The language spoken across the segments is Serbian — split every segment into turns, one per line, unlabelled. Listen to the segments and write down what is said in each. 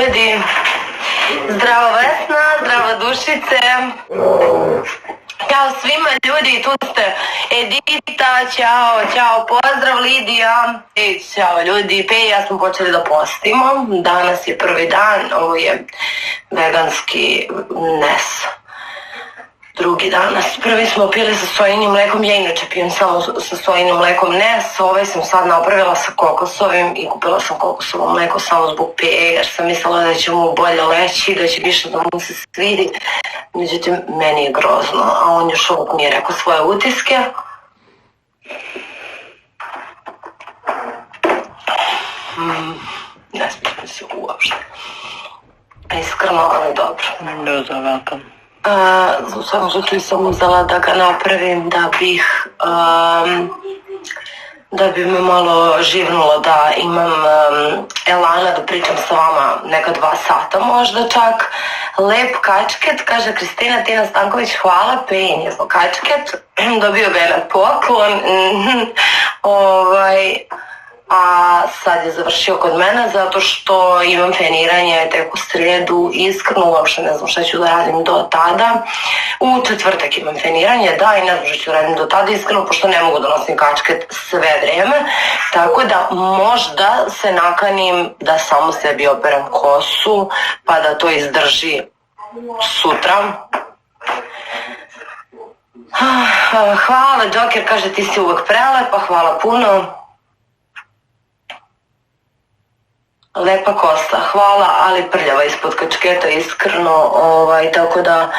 ljudi. Zdravo Vesna, zdravo Dušice. Ćao svima ljudi, tu ste Edita, ćao, pozdrav Lidija. Ćao ljudi, Pe i ja smo počeli da postimo. Danas je prvi dan, ovo je veganski nes. Drugi danas. Prvi smo pili sa sojinim mlekom, ja inače pijem samo sa sojinim mlekom nes, ovaj sam sad napravila sa kokosovim i kupila sam kokosovo mleko samo zbog Peje jer sam mislila da će mu bolje leći, da će više da mu se svidi, međutim meni je grozno, a on još uvijek mi je rekao svoje utiske. Ne smijem se uopšte. Iskreno, ali dobro.
You're welcome.
U svakom slučaju sam uzela da ga napravim da bi me malo živnulo, da imam elana da pričam sa vama neka 2 sata možda čak. Lep kačket, kaže Kristina Tina Stanković, hvala, Pejin je zlo kačket, dobio ga je na poklon. A sad je završio kod mene zato što imam feniranje tek u srijedu, iskreno uopšte ne znam šta ću da radim do tada. U četvrtak imam feniranje, da, i ne znam šta ću radim do tada, iskreno, pošto ne mogu da nosim kačket sve vreme, tako da možda se nakanim da samo sebi operem kosu pa da to izdrži sutra. Hvala, Joker kaže ti si uvek prelepa, hvala puno. Lepa kosa, hvala, ali prljava ispod kačketa, iskreno, tako da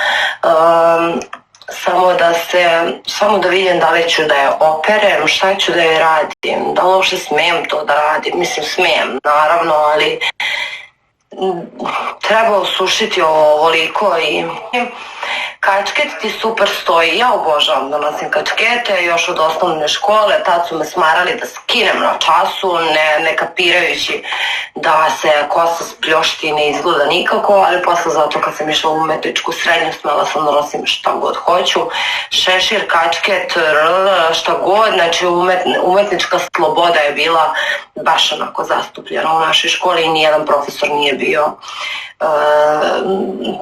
samo da vidim da li ću da je operem, šta ću da je radim, da li uopšte smijem to da radim, mislim smijem, naravno, ali treba osušiti ovoliko i kačket ti super stoji, ja obožavam da nosim kačkete, još od osnovne škole, tad su me smarali da skinem na času, ne kapirajući da se kosa spljošti i ne izgleda nikako, ali posle zato kad sam išla u umetničku srednju smela sam da nosim šta god hoću, šešir, kačket, šta god, znači umetnička sloboda je bila baš onako zastupljena u našoj školi i nijedan profesor nije bio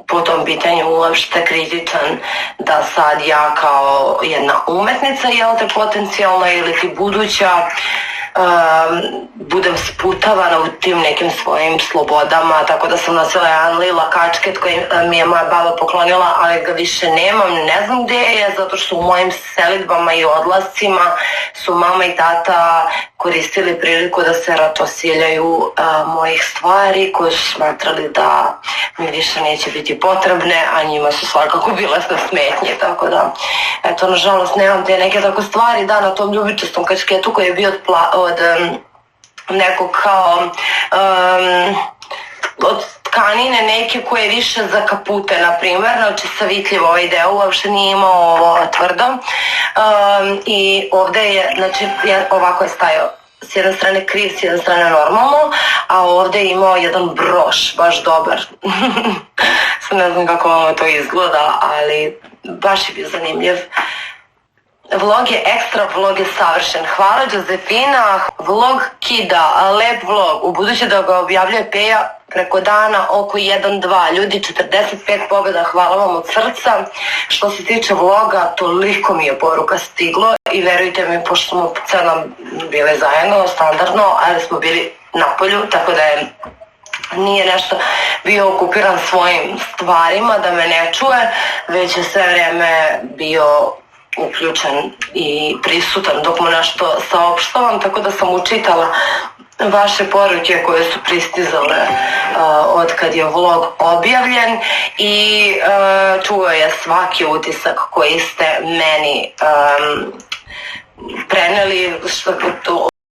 po tom pitanju uopšte kritičan da sad ja kao jedna umetnica, jel te, potencijalna ili ti buduća, budem sputavana u tim nekim svojim slobodama, tako da sam nosila jedan lila kačket koji mi je moja baba poklonila, ali ga više nemam, ne znam gdje je, zato što u mojim selidbama i odlascima su mama i tata koristili priliku da se ratosiljaju mojih stvari koje su smatrali da mi više neće biti potrebne, a njima su svakako bile na smetnje, tako da, eto, nažalost, nemam te neke tako stvari, da, na tom ljubičastom kačketu koji je bio od nekog kao od tkanine neke koje je više za kapute, na primjer, znači savitljiv ovaj deo, uopšte nije imao ovo tvrdo i ovde je, znači ovako je stajao s jedne strane kriv, s jedne strane normalno, a ovde je imao jedan broš, baš dobar. Sad ne znam kako vam to izgleda, ali baš je bio zanimljiv. Vlog je ekstra, vlog je savršen. Hvala Josefina, vlog kida, lep vlog. U buduće da ga objavljuje Peja preko dana oko 1-2. Ljudi, 45 pobjeda, hvala vam od srca. Što se tiče vloga, toliko mi je poruka stiglo i verujte mi, pošto smo ceo dan bili zajedno, standardno, ali smo bili na polju, tako da nije nešto bio okupiran svojim stvarima da me ne čuje, već je sve vreme bio uključen i prisutan dok mu nešto saopštavam, tako da sam učitala vaše poruke koje su pristizale od kad je vlog objavljen i čuo je svaki utisak koji ste meni preneli